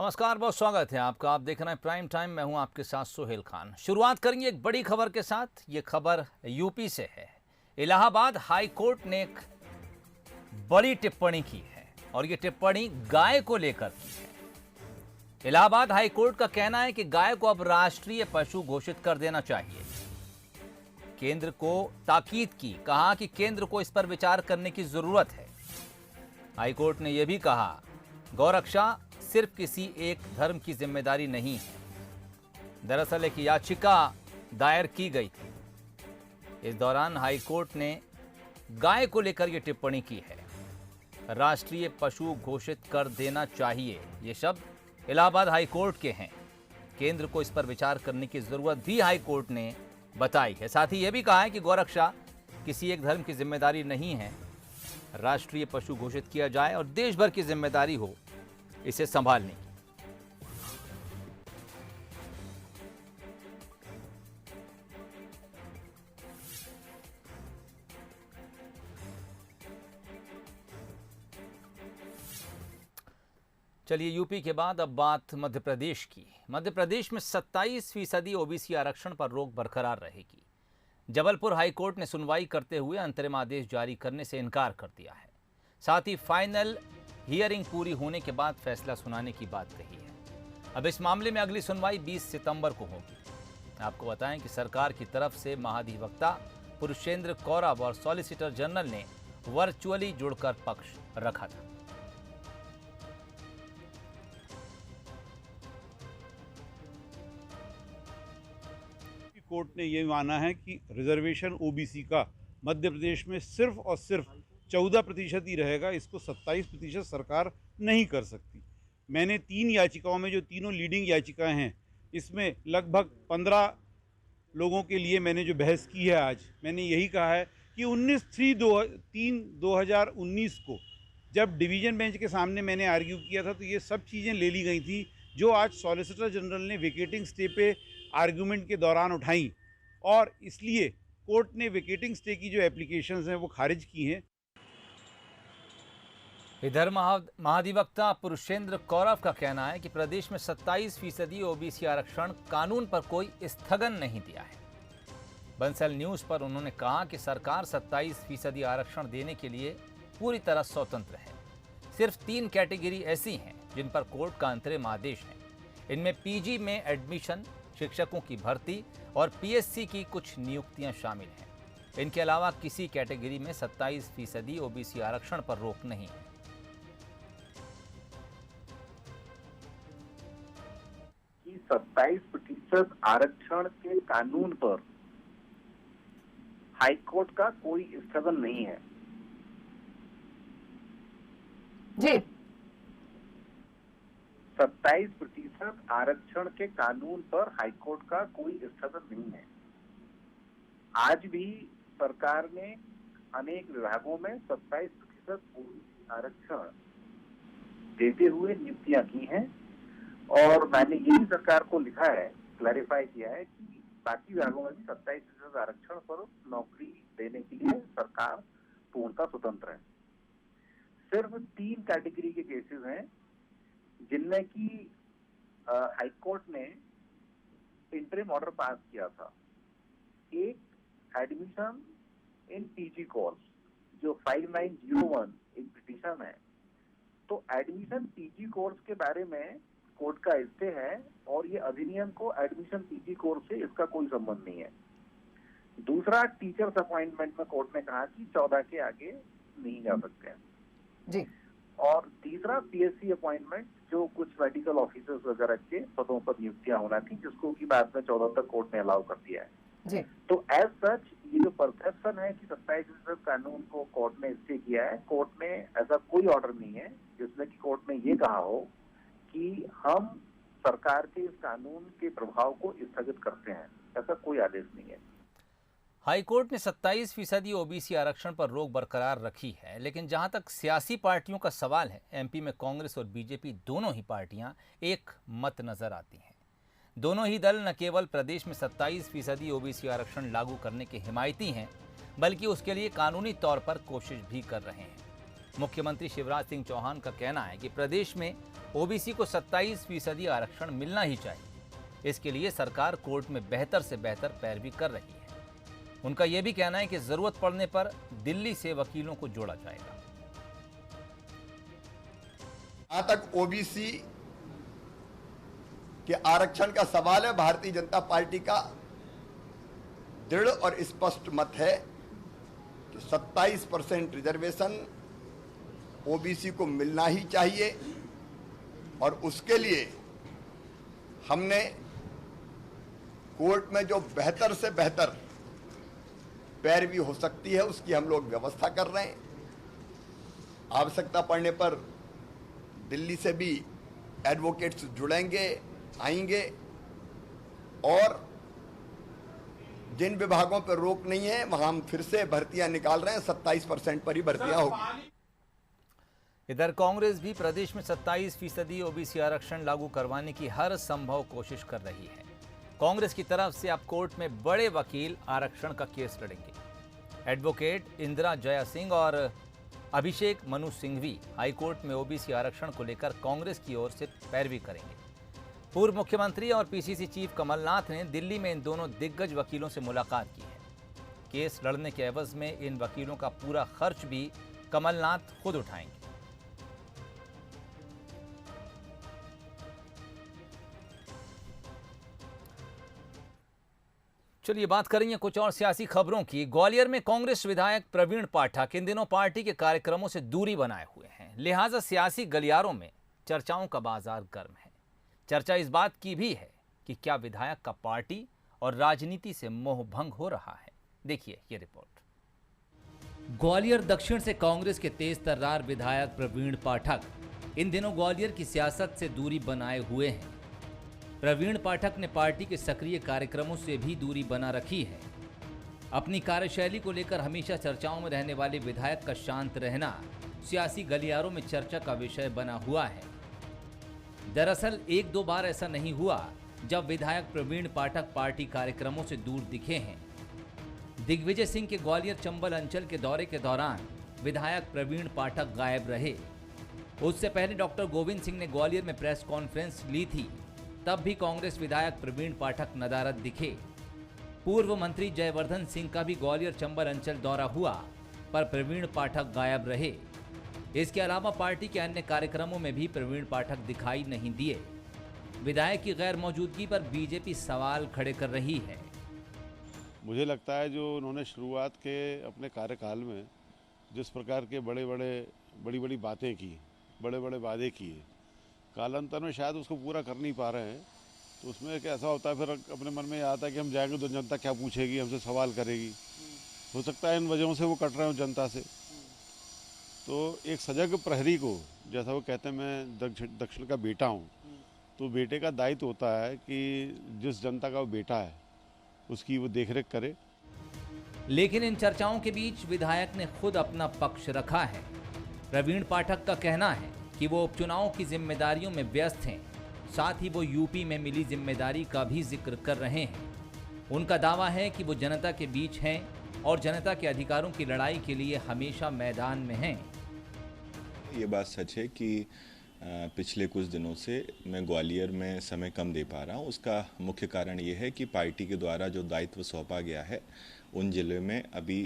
नमस्कार, बहुत स्वागत है आपका। आप देख रहे हैं प्राइम टाइम। मैं हूं आपके साथ सोहेल खान। शुरुआत करेंगे एक बड़ी खबर के साथ। ये खबर यूपी से है। इलाहाबाद हाई कोर्ट ने एक बड़ी टिप्पणी की है और ये टिप्पणी गाय को लेकर की है। इलाहाबाद हाई कोर्ट का कहना है कि गाय को अब राष्ट्रीय पशु घोषित कर देना चाहिए। केंद्र को ताकीद की, कहा कि केंद्र को इस पर विचार करने की जरूरत है। हाई कोर्ट ने यह भी कहा, गौरक्षा सिर्फ किसी एक धर्म की जिम्मेदारी नहीं है। दरअसल एक याचिका दायर की गई थी। इस दौरान हाई कोर्ट ने गाय को लेकर यह टिप्पणी की है। राष्ट्रीय पशु घोषित कर देना चाहिए, ये शब्द इलाहाबाद हाई कोर्ट के हैं। केंद्र को इस पर विचार करने की जरूरत भी हाई कोर्ट ने बताई है। साथ ही यह भी कहा है कि गौरक्षा किसी एक धर्म की जिम्मेदारी नहीं है। राष्ट्रीय पशु घोषित किया जाए और देश भर की जिम्मेदारी हो इसे संभालने की। चलिए, यूपी के बाद अब बात मध्य प्रदेश की। मध्य प्रदेश में 27% ओबीसी आरक्षण पर रोक बरकरार रहेगी। जबलपुर हाईकोर्ट ने सुनवाई करते हुए अंतरिम आदेश जारी करने से इनकार कर दिया है। साथ ही फाइनल हियरिंग पूरी होने के बाद फैसला सुनाने की बात कही है। अब इस मामले में अगली सुनवाई 20 सितंबर को होगी। आपको बताएं कि सरकार की तरफ से महाधिवक्ता पुरुषेंद्र कौरव और सॉलिसिटर जनरल ने वर्चुअली जुड़कर पक्ष रखा था। कोर्ट ने ये माना है कि रिजर्वेशन ओबीसी का मध्य प्रदेश में सिर्फ और सिर्फ 14% ही रहेगा। इसको 27% सरकार नहीं कर सकती। मैंने 3 याचिकाओं में, जो तीनों लीडिंग याचिकाएं हैं, इसमें लगभग 15 लोगों के लिए मैंने जो बहस की है, आज मैंने यही कहा है कि 19/3/2019 को जब डिवीज़न बेंच के सामने मैंने आर्ग्यू किया था, तो ये सब चीज़ें ले ली गई थी जो आज सॉलिसिटर जनरल ने वेकेटिंग स्टे पे आर्गूमेंट के दौरान उठाई, और इसलिए कोर्ट ने वेकेटिंग स्टे की जो एप्लीकेशंस हैं वो खारिज की हैं। इधर महाधिवक्ता पुरुषेंद्र कौरव का कहना है कि प्रदेश में 27% ओबीसी आरक्षण कानून पर कोई स्थगन नहीं दिया है। बंसल न्यूज पर उन्होंने कहा कि सरकार 27% आरक्षण देने के लिए पूरी तरह स्वतंत्र है। सिर्फ 3 कैटेगरी ऐसी हैं जिन पर कोर्ट का अंतरिम आदेश है। इनमें पीजी में एडमिशन, शिक्षकों की भर्ती और पीएससी की कुछ नियुक्तियां शामिल हैं। इनके अलावा किसी कैटेगरी में 27% ओबीसी आरक्षण पर रोक नहीं है। 27% आरक्षण के कानून पर हाईकोर्ट का कोई स्थगन नहीं है जी। 27% आरक्षण के कानून पर हाईकोर्ट का कोई स्थगन नहीं है। आज भी सरकार ने अनेक विभागों में 27% आरक्षण देते हुए नियुक्तियां की हैं, और मैंने यही सरकार को लिखा है, क्लैरिफाई किया है कि बाकी विभागों में भी 27% आरक्षण पर नौकरी देने के लिए सरकार पूर्णतः स्वतंत्र है। सिर्फ 3 कैटेगरी के केसेस हैं जिनमें कि हाईकोर्ट ने इंटरिम ऑर्डर पास किया था। एक एडमिशन इन पीजी कोर्स, जो 5901 एक पिटीशन है। तो एडमिशन पीजी कोर्स के बारे में कोर्ट का स्टे है, और ये अधिनियम को एडमिशन पीजी कोर्स से इसका कोई संबंध नहीं है। दूसरा, टीचर्स अपॉइंटमेंट में कोर्ट ने कहा कि 14 के आगे नहीं जा सकते हैं जी। और तीसरा, पीएससी अपॉइंटमेंट, जो कुछ मेडिकल ऑफिसर्स वगैरह के पदों पर नियुक्तियां होना थी, जिसको की बाद में 14 तक कोर्ट ने अलाउ कर दिया है जी। तो एज सच ये जो परसेप्शन है कि 27% कानून को कोर्ट ने स्टे किया है, कोर्ट ने ऐसा कोई ऑर्डर नहीं है जिसमें कि कोर्ट ने ये कहा हो कि हम सरकार के इस कानून के प्रभाव को स्थगित करते हैं। ऐसा कोई आदेश नहीं है। हाईकोर्ट ने 27% ओबीसी आरक्षण पर रोक बरकरार रखी है, लेकिन जहां तक सियासी पार्टियों का सवाल है, एमपी में कांग्रेस और बीजेपी दोनों ही पार्टियां एक मत नजर आती हैं। दोनों ही दल न केवल प्रदेश में 27% ओबीसी आरक्षण लागू करने के हिमायती हैं, बल्कि उसके लिए कानूनी तौर पर कोशिश भी कर रहे हैं। मुख्यमंत्री शिवराज सिंह चौहान का कहना है कि प्रदेश में ओबीसी को 27% आरक्षण मिलना ही चाहिए। इसके लिए सरकार कोर्ट में बेहतर से बेहतर पैरवी कर रही है। उनका यह भी कहना है कि जरूरत पड़ने पर दिल्ली से वकीलों को जोड़ा जाएगा। जहां तक ओबीसी के आरक्षण का सवाल है, भारतीय जनता पार्टी का दृढ़ और स्पष्ट मत है कि 27% रिजर्वेशन ओबीसी को मिलना ही चाहिए और उसके लिए हमने कोर्ट में जो बेहतर से बेहतर पैरवी हो सकती है उसकी हम लोग व्यवस्था कर रहे हैं। आवश्यकता पड़ने पर दिल्ली से भी एडवोकेट्स जुड़ेंगे, आएंगे और जिन विभागों पर रोक नहीं है वहां हम फिर से भर्तियां निकाल रहे हैं। 27% पर ही भर्तियां होगी। इधर कांग्रेस भी प्रदेश में 27% ओबीसी आरक्षण लागू करवाने की हर संभव कोशिश कर रही है। कांग्रेस की तरफ से अब कोर्ट में बड़े वकील आरक्षण का केस लड़ेंगे। एडवोकेट इंदिरा जया सिंह और अभिषेक मनु सिंघवी हाईकोर्ट में ओबीसी आरक्षण को लेकर कांग्रेस की ओर से पैरवी करेंगे। पूर्व मुख्यमंत्री और पीसीसी चीफ कमलनाथ ने दिल्ली में इन दोनों दिग्गज वकीलों से मुलाकात की है। केस लड़ने के एवज में इन वकीलों का पूरा खर्च भी कमलनाथ खुद उठाएंगे। चलिए बात करेंगे कुछ और सियासी खबरों की। ग्वालियर में कांग्रेस विधायक प्रवीण पाठक इन दिनों पार्टी के कार्यक्रमों से दूरी बनाए हुए हैं, लिहाजा सियासी गलियारों में चर्चाओं का बाजार गर्म है। चर्चा इस बात की भी है कि क्या विधायक का पार्टी और राजनीति से मोह भंग हो रहा है। देखिए ये रिपोर्ट। ग्वालियर दक्षिण से कांग्रेस के तेज तर्रार विधायक प्रवीण पाठक इन दिनों ग्वालियर की सियासत से दूरी बनाए हुए हैं। प्रवीण पाठक ने पार्टी के सक्रिय कार्यक्रमों से भी दूरी बना रखी है। अपनी कार्यशैली को लेकर हमेशा चर्चाओं में रहने वाले विधायक का शांत रहना सियासी गलियारों में चर्चा का विषय बना हुआ है। दरअसल एक दो बार ऐसा नहीं हुआ जब विधायक प्रवीण पाठक पार्टी कार्यक्रमों से दूर दिखे हैं। दिग्विजय सिंह के ग्वालियर चंबल अंचल के दौरे के दौरान विधायक प्रवीण पाठक गायब रहे। उससे पहले डॉक्टर गोविंद सिंह ने ग्वालियर में प्रेस कॉन्फ्रेंस ली थी, तब भी कांग्रेस विधायक प्रवीण पाठक नदारद दिखे। पूर्व मंत्री जयवर्धन सिंह का भी ग्वालियर चंबल अंचल दौरा हुआ, पर प्रवीण पाठक गायब रहे। इसके अलावा पार्टी के अन्य कार्यक्रमों में भी प्रवीण पाठक दिखाई नहीं दिए। विधायक की गैर मौजूदगी पर बीजेपी सवाल खड़े कर रही है। मुझे लगता है जो उन्होंने शुरुआत के अपने कार्यकाल में जिस प्रकार के बड़ी बड़ी बातें की, बड़े बड़े वादे किए, कालांतर में शायद उसको पूरा कर नहीं पा रहे हैं। तो उसमें एक ऐसा होता है, फिर अपने मन में आता है कि हम जाएंगे तो जनता क्या पूछेगी, हमसे सवाल करेगी। हो सकता है इन वजहों से वो कट रहे हो जनता से। तो एक सजग प्रहरी को, जैसा वो कहते हैं मैं दक्षिण का बेटा हूँ, तो बेटे का दायित्व होता है कि जिस जनता का वो बेटा है उसकी वो देखरेख करे। लेकिन इन चर्चाओं के बीच विधायक ने खुद अपना पक्ष रखा है। प्रवीण पाठक का कहना है कि वो उपचुनाव की जिम्मेदारियों में व्यस्त हैं, साथ ही वो यूपी में मिली जिम्मेदारी का भी जिक्र कर रहे हैं। उनका दावा है कि वो जनता के बीच हैं और जनता के अधिकारों की लड़ाई के लिए हमेशा मैदान में हैं। ये बात सच है कि पिछले कुछ दिनों से मैं ग्वालियर में समय कम दे पा रहा हूँ। उसका मुख्य कारण ये है कि पार्टी के द्वारा जो दायित्व सौंपा गया है उन जिले में अभी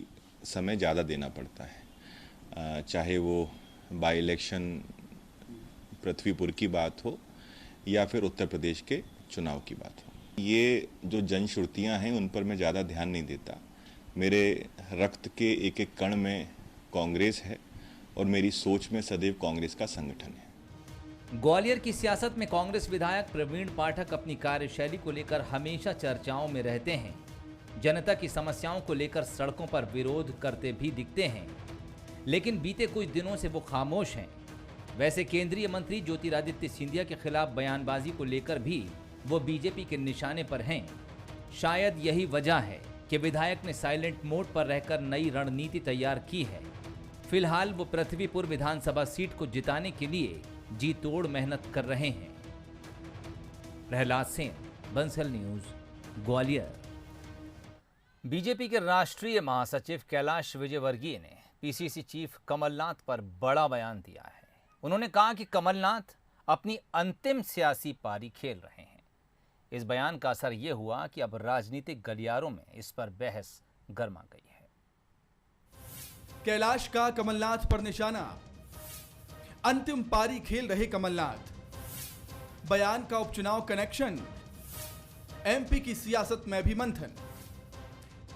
समय ज़्यादा देना पड़ता है। चाहे वो बाई इलेक्शन पृथ्वीपुर की बात हो या फिर उत्तर प्रदेश के चुनाव की बात हो। ये जो जनश्रुतियाँ हैं उन पर मैं ज़्यादा ध्यान नहीं देता। मेरे रक्त के एक एक कण में कांग्रेस है और मेरी सोच में सदैव कांग्रेस का संगठन है। ग्वालियर की सियासत में कांग्रेस विधायक प्रवीण पाठक अपनी कार्यशैली को लेकर हमेशा चर्चाओं में रहते हैं। जनता की समस्याओं को लेकर सड़कों पर विरोध करते भी दिखते हैं, लेकिन बीते कुछ दिनों से वो खामोश हैं। वैसे केंद्रीय मंत्री ज्योतिरादित्य सिंधिया के खिलाफ बयानबाजी को लेकर भी वो बीजेपी के निशाने पर हैं। शायद यही वजह है कि विधायक ने साइलेंट मोड पर रहकर नई रणनीति तैयार की है। फिलहाल वो पृथ्वीपुर विधानसभा सीट को जिताने के लिए जी तोड़ मेहनत कर रहे हैं। प्रहलाद सेन, बंसल न्यूज, ग्वालियर। बीजेपी के राष्ट्रीय महासचिव कैलाश विजयवर्गीय ने पीसीसी चीफ कमलनाथ पर बड़ा बयान दिया है। उन्होंने कहा कि कमलनाथ अपनी अंतिम सियासी पारी खेल रहे हैं। इस बयान का असर ये हुआ कि अब राजनीतिक गलियारों में इस पर बहस गर्मा गई है। कैलाश का कमलनाथ पर निशाना, अंतिम पारी खेल रहे कमलनाथ। बयान का उपचुनाव कनेक्शन, एमपी की सियासत में भी मंथन।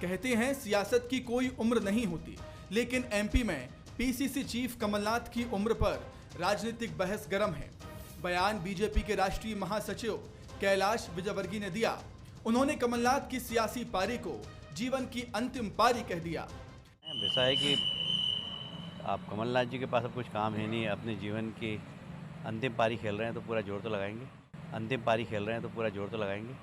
कहते हैं सियासत की कोई उम्र नहीं होती, लेकिन एमपी में पीसीसी चीफ कमलनाथ की उम्र पर राजनीतिक बहस गर्म है। बयान बीजेपी के राष्ट्रीय महासचिव कैलाश विजयवर्गीय ने दिया। उन्होंने कमलनाथ की सियासी पारी को जीवन की अंतिम पारी कह दिया। ऐसा है कि आप कमलनाथ जी के पास अब कुछ काम है नहीं, अपने जीवन की अंतिम पारी खेल रहे हैं तो पूरा जोर तो लगाएंगे। अंतिम पारी खेल रहे हैं तो पूरा जोर तो लगाएंगे।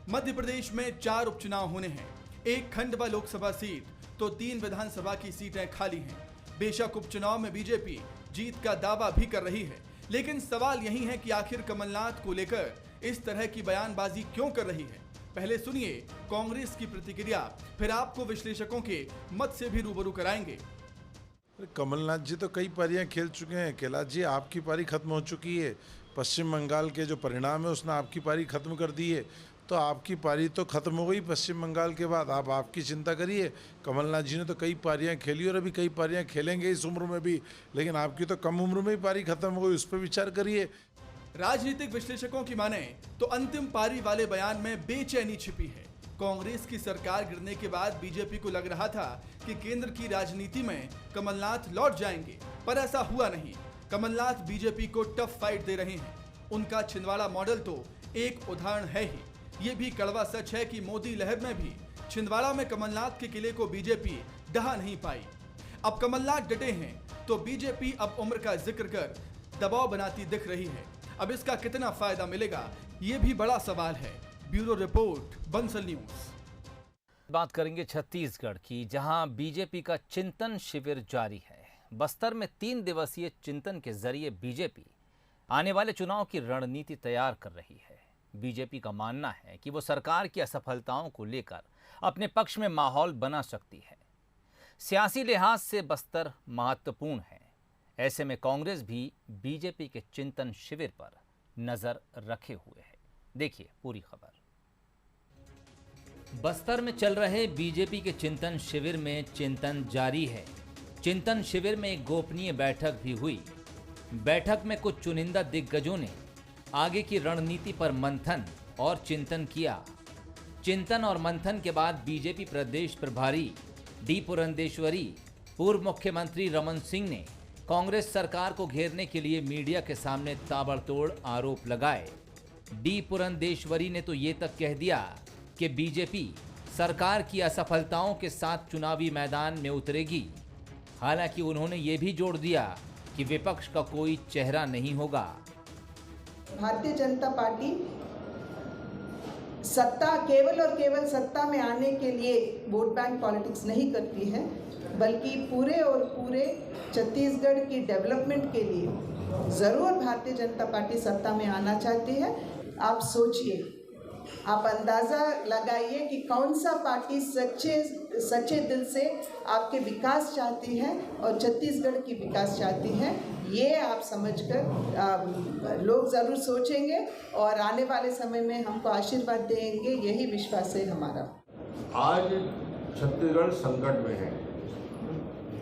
मध्य प्रदेश में 4 उपचुनाव होने हैं, 1 खंडवा लोकसभा सीट तो 3 विधानसभा की सीटें खाली हैं। बेशक उपचुनाव में बीजेपी जीत का दावा भी कर रही है, लेकिन सवाल यही है कि आखिर कमलनाथ को लेकर इस तरह की बयानबाजी क्यों कर रही है। पहले सुनिए कांग्रेस की प्रतिक्रिया, फिर आपको विश्लेषकों के मत से भी रूबरू कराएंगे। कमलनाथ जी तो कई पारियां खेल चुके हैं। कैलाश जी, आपकी पारी खत्म हो चुकी है। पश्चिम बंगाल के जो परिणाम है उसने आपकी पारी खत्म कर दी है, तो आपकी पारी तो खत्म हो गई पश्चिम बंगाल के बाद। आप आपकी चिंता करिए। कमलनाथ जी ने तो कई पारियां खेली और अभी कई पारियां खेलेंगे इस उम्र में भी, लेकिन आपकी तो कम उम्र में ही पारी खत्म हो गई, उस पर विचार करिए। राजनीतिक विश्लेषकों की माने तो अंतिम पारी वाले बयान में बेचैनी छिपी है। कांग्रेस की सरकार गिरने के बाद बीजेपी को लग रहा था कि केंद्र की राजनीति में कमलनाथ लौट जाएंगे, पर ऐसा हुआ नहीं। कमलनाथ बीजेपी को टफ फाइट दे रहे हैं। उनका छिंदवाड़ा मॉडल तो एक उदाहरण है ही। ये भी कड़वा सच है कि मोदी लहर में भी छिंदवाड़ा में कमलनाथ के किले को बीजेपी ढहा नहीं पाई। अब कमलनाथ डटे हैं तो बीजेपी अब उम्र का जिक्र कर दबाव बनाती दिख रही है। अब इसका कितना फायदा मिलेगा, ये भी बड़ा सवाल है। Bureau report, Bansal news. बात करेंगे छत्तीसगढ़ की, जहां बीजेपी का चिंतन शिविर जारी है। बस्तर में 3 दिवसीय चिंतन के जरिए बीजेपी आने वाले चुनाव की रणनीति तैयार कर रही है। बीजेपी का मानना है कि वो सरकार की असफलताओं को लेकर अपने पक्ष में माहौल बना सकती है। सियासी लिहाज से बस्तर महत्वपूर्ण है। ऐसे में कांग्रेस भी बीजेपी के चिंतन शिविर पर नजर रखे हुए है। देखिए पूरी खबर। बस्तर में चल रहे बीजेपी के चिंतन शिविर में चिंतन जारी है। चिंतन शिविर में एक गोपनीय बैठक भी हुई। बैठक में कुछ चुनिंदा दिग्गजों ने आगे की रणनीति पर मंथन और चिंतन किया। चिंतन और मंथन के बाद बीजेपी प्रदेश प्रभारी डी पुरंदेश्वरी, पूर्व मुख्यमंत्री रमन सिंह ने कांग्रेस सरकार को घेरने के लिए मीडिया के सामने ताबड़तोड़ आरोप लगाए। डी पुरंदेश्वरी ने तो ये तक कह दिया कि बीजेपी सरकार की असफलताओं के साथ चुनावी मैदान में उतरेगी। हालांकि उन्होंने ये भी जोड़ दिया कि विपक्ष का कोई चेहरा नहीं होगा। भारतीय जनता पार्टी सत्ता केवल और केवल सत्ता में आने के लिए वोट बैंक पॉलिटिक्स नहीं करती है, बल्कि पूरे और पूरे छत्तीसगढ़ की डेवलपमेंट के लिए ज़रूर भारतीय जनता पार्टी सत्ता में आना चाहती है। आप सोचिए, आप अंदाज़ा लगाइए कि कौन सा पार्टी सच्चे दिल से आपके विकास चाहती है और छत्तीसगढ़ की विकास चाहती है। ये आप समझकर लोग ज़रूर सोचेंगे और आने वाले समय में हमको आशीर्वाद देंगे, यही विश्वास है हमारा। आज छत्तीसगढ़ संकट में है।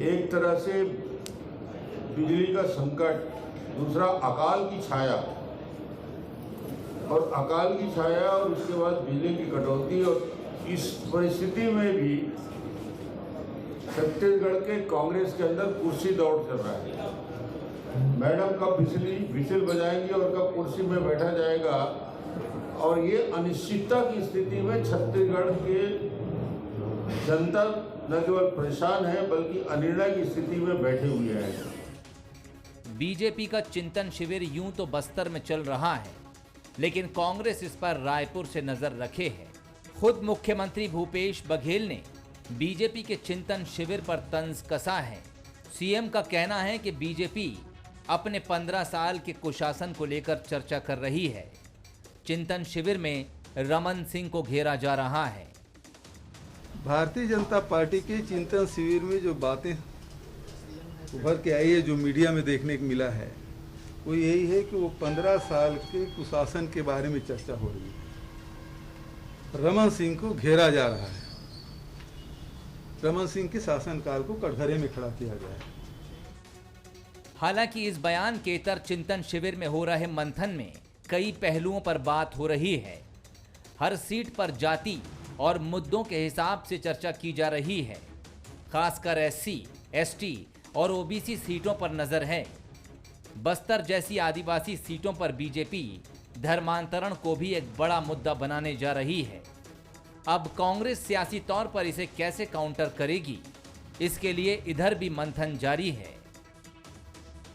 एक तरह से बिजली का संकट, दूसरा अकाल की छाया, और अकाल की छाया और उसके बाद बिजली की कटौती। और इस परिस्थिति में भी छत्तीसगढ़ के कांग्रेस के अंदर कुर्सी दौड़ चल रहा है। मैडम कब विसिल बजाएंगी और कब कुर्सी में बैठा जाएगा, और ये अनिश्चितता की स्थिति में छत्तीसगढ़ के जनता न केवल परेशान है बल्कि अनिर्णय की स्थिति में बैठे हुए हैं। बीजेपी का चिंतन शिविर यूं तो बस्तर में चल रहा है, लेकिन कांग्रेस इस पर रायपुर से नजर रखे है। खुद मुख्यमंत्री भूपेश बघेल ने बीजेपी के चिंतन शिविर पर तंज कसा है। सीएम का कहना है कि बीजेपी अपने 15 साल के कुशासन को लेकर चर्चा कर रही है। चिंतन शिविर में रमन सिंह को घेरा जा रहा है। भारतीय जनता पार्टी के चिंतन शिविर में जो बातें उभर के आई है, जो मीडिया में देखने को मिला है वो यही है कि वो 15 साल के कुशासन के बारे में चर्चा हो रही है। रमन सिंह को घेरा जा रहा है, रमन सिंह के शासनकाल को कटघरे में खड़ा किया गया है। हालांकि इस बयान के इतर चिंतन शिविर में हो रहे मंथन में कई पहलुओं पर बात हो रही है। हर सीट पर जाति और मुद्दों के हिसाब से चर्चा की जा रही है। खासकर SC, ST और OBC सीटों पर नजर है। बस्तर जैसी आदिवासी सीटों पर बीजेपी धर्मांतरण को भी एक बड़ा मुद्दा बनाने जा रही है। अब कांग्रेस सियासी तौर पर इसे कैसे काउंटर करेगी, इसके लिए इधर भी मंथन जारी है।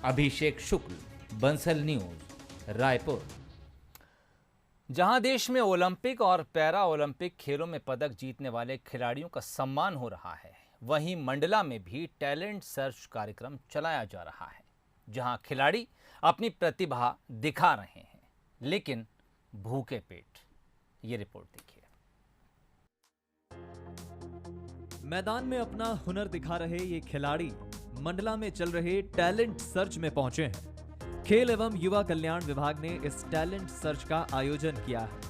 अभिषेक शुक्ल, बंसल न्यूज, रायपुर। जहां देश में ओलंपिक और पैरा ओलंपिक खेलों में पदक जीतने वाले खिलाड़ियों का सम्मान हो रहा है, वहीं मंडला में भी टैलेंट सर्च कार्यक्रम चलाया जा रहा है, जहां खिलाड़ी अपनी प्रतिभा दिखा रहे हैं, लेकिन भूखे पेट। ये रिपोर्ट देखिए। मैदान में अपना हुनर दिखा रहे ये खिलाड़ी मंडला में चल रहे टैलेंट सर्च में पहुंचे हैं। खेल एवं युवा कल्याण विभाग ने इस टैलेंट सर्च का आयोजन किया है।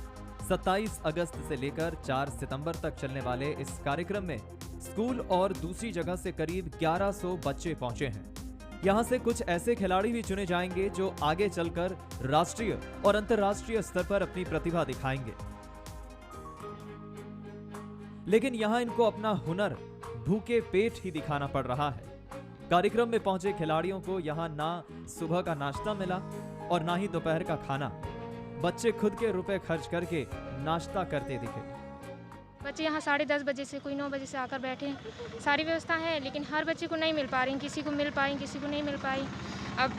27 अगस्त से लेकर 4 सितंबर तक चलने वाले इस कार्यक्रम में स्कूल और दूसरी जगह से करीब 1100 बच्चे पहुंचे हैं। यहां से कुछ ऐसे खिलाड़ी भी चुने जाएंगे जो आगे चलकर राष्ट्रीय और अंतर्राष्ट्रीय स्तर पर अपनी प्रतिभा दिखाएंगे। लेकिन यहां इनको अपना हुनर भूखे पेट ही दिखाना पड़ रहा है। कार्यक्रम में पहुंचे खिलाड़ियों को यहां ना सुबह का नाश्ता मिला और ना ही दोपहर का खाना। बच्चे खुद के रुपए खर्च करके नाश्ता करते दिखे। बच्चे यहाँ 10:30 बजे से कोई 9 बजे से आकर बैठे हैं। सारी व्यवस्था है, लेकिन हर बच्चे को नहीं मिल पा रही। किसी को मिल पाई, किसी को नहीं मिल पाई। अब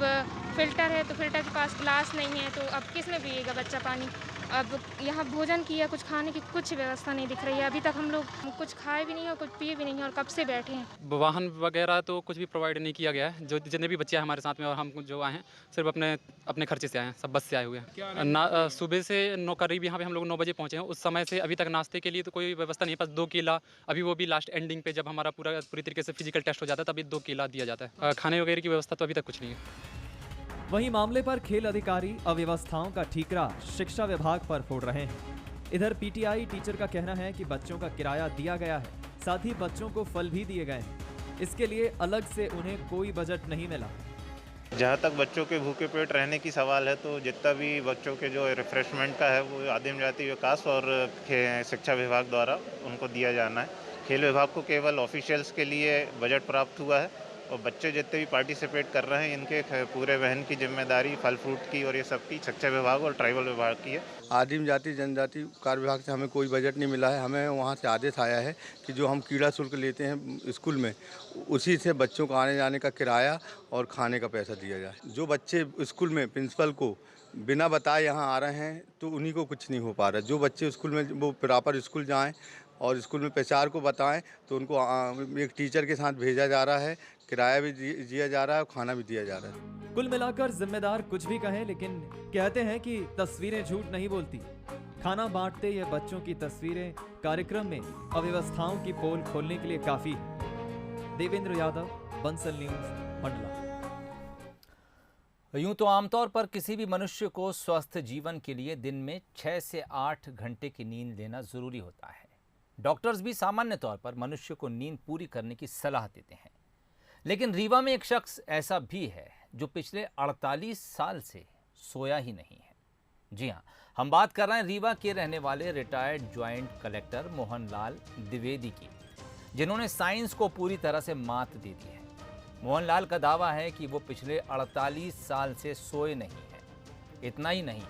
फिल्टर है तो फिल्टर के पास ग्लास नहीं है, तो अब किस में पिएगा बच्चा पानी। अब यहाँ भोजन की या कुछ खाने की कुछ व्यवस्था नहीं दिख रही है। अभी तक हम लोग कुछ खाए भी नहीं और कुछ पिए भी नहीं है और कब से बैठे हैं। वाहन वगैरह तो कुछ भी प्रोवाइड नहीं किया गया है। जो जितने भी बच्चे हैं हमारे साथ में और हम जो आए हैं सिर्फ अपने खर्चे से आए हैं, सब बस से आए हुए हैं। सुबह से करीब यहाँ पे हम लोग 9 बजे पहुँचे हैं। उस समय से अभी तक नाश्ते के लिए तो कोई व्यवस्था नहीं है। बस 2 केला, अभी वो भी लास्ट एंडिंग पे जब हमारा पूरी तरीके से फिजिकल टेस्ट हो जाता है तभी 2 केला दिया जाता है। खाने वगैरह की व्यवस्था तो अभी तक कुछ नहीं है। वहीं मामले पर खेल अधिकारी अव्यवस्थाओं का ठीकरा शिक्षा विभाग पर फोड़ रहे हैं। इधर पीटीआई टीचर का कहना है कि बच्चों का किराया दिया गया है, साथ ही बच्चों को फल भी दिए गए हैं। इसके लिए अलग से उन्हें कोई बजट नहीं मिला। जहाँ तक बच्चों के भूखे पेट रहने की सवाल है, तो जितना भी बच्चों के जो रिफ्रेशमेंट का है वो आदिम जाति विकास और शिक्षा विभाग द्वारा उनको दिया जाना है। खेल विभाग को केवल ऑफिशियल्स के लिए बजट प्राप्त हुआ है और बच्चे जितने भी पार्टिसिपेट कर रहे हैं इनके पूरे वहन की जिम्मेदारी फल फ्रूट की और ये सब की शिक्षा विभाग और ट्राइबल विभाग की है। आदिम जाति जनजाति कार्य विभाग से हमें कोई बजट नहीं मिला है। हमें वहाँ से आदेश आया है कि जो हम कीड़ा शुल्क लेते हैं स्कूल में, उसी से बच्चों को आने जाने का किराया और खाने का पैसा दिया जाए। जो बच्चे स्कूल में प्रिंसिपल को बिना बताए यहाँ आ रहे हैं तो उन्हीं को कुछ नहीं हो पा रहा। जो बच्चे स्कूल में वो प्रॉपर स्कूल जाएँ और स्कूल में पेशार को बताएं तो उनको एक टीचर के साथ भेजा जा रहा है, किराया भी दिया जा रहा है और खाना भी दिया जा रहा है। कुल मिलाकर जिम्मेदार कुछ भी कहें, लेकिन कहते हैं कि तस्वीरें झूठ नहीं बोलती। खाना बांटते ये बच्चों की तस्वीरें कार्यक्रम में अव्यवस्थाओं की पोल खोलने के लिए काफी है। देवेंद्र यादव, बंसल न्यूज, मंडला। यूं तो आमतौर पर किसी भी मनुष्य को स्वस्थ जीवन के लिए दिन में 6 से 8 घंटे की नींद लेना जरूरी होता है। डॉक्टर्स भी सामान्य तौर पर मनुष्य को नींद पूरी करने की सलाह देते हैं। लेकिन रीवा में एक शख्स ऐसा भी है जो पिछले 48 साल से सोया ही नहीं है। जी हां, हम बात कर रहे हैं रीवा के रहने वाले retired joint collector Mohanlal Dwivedi की, जिन्होंने साइंस को पूरी तरह से मात दे दी है। मोहनलाल का दावा है कि वो पिछले 48 साल से सोए नहीं है। इतना ही नहीं,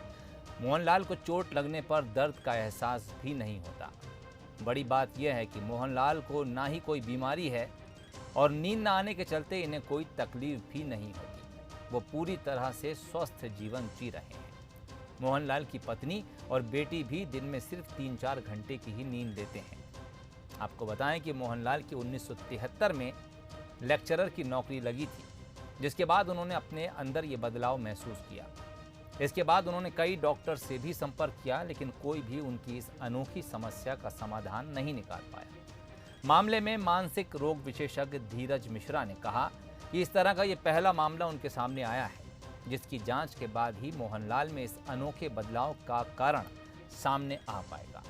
मोहनलाल को चोट लगने पर दर्द का एहसास भी नहीं होता। बड़ी बात यह है कि मोहनलाल को ना ही कोई बीमारी है और नींद न आने के चलते इन्हें कोई तकलीफ भी नहीं होती। वो पूरी तरह से स्वस्थ जीवन जी रहे हैं। मोहनलाल की पत्नी और बेटी भी दिन में सिर्फ 3-4 घंटे की ही नींद लेते हैं। आपको बताएं कि मोहनलाल की 1973 में लेक्चरर की नौकरी लगी थी, जिसके बाद उन्होंने अपने अंदर ये बदलाव महसूस किया। इसके बाद उन्होंने कई डॉक्टर से भी संपर्क किया, लेकिन कोई भी उनकी इस अनोखी समस्या का समाधान नहीं निकाल पाया। मामले में मानसिक रोग विशेषज्ञ धीरज मिश्रा ने कहा इस तरह का ये पहला मामला उनके सामने आया है, जिसकी जांच के बाद ही मोहनलाल में इस अनोखे बदलाव का कारण सामने आ पाएगा।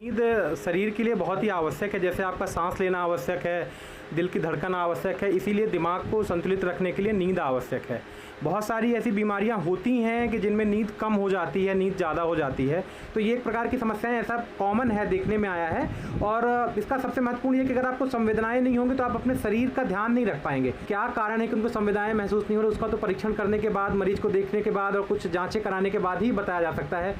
नींद शरीर के लिए बहुत ही आवश्यक है, जैसे आपका सांस लेना आवश्यक है, दिल की धड़कन आवश्यक है, इसीलिए दिमाग को संतुलित रखने के लिए नींद आवश्यक है। बहुत सारी ऐसी बीमारियां होती हैं कि जिनमें नींद कम हो जाती है, नींद ज़्यादा हो जाती है, तो ये एक प्रकार की समस्याएं ऐसा कॉमन है, देखने में आया है। और इसका सबसे महत्वपूर्ण ये कि अगर आपको संवेदनाएं नहीं होंगी तो आप अपने शरीर का ध्यान नहीं रख पाएंगे। क्या कारण है कि उनको संवेदनाएं महसूस नहीं हो रही, उसका तो परीक्षण करने के बाद, मरीज को देखने के बाद और कुछ जाँचें कराने के बाद ही बताया जा सकता है।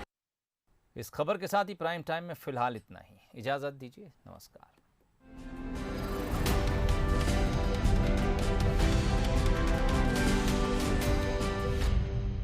इस खबर के साथ ही प्राइम टाइम में फिलहाल इतना ही। इजाज़त दीजिए, नमस्कार।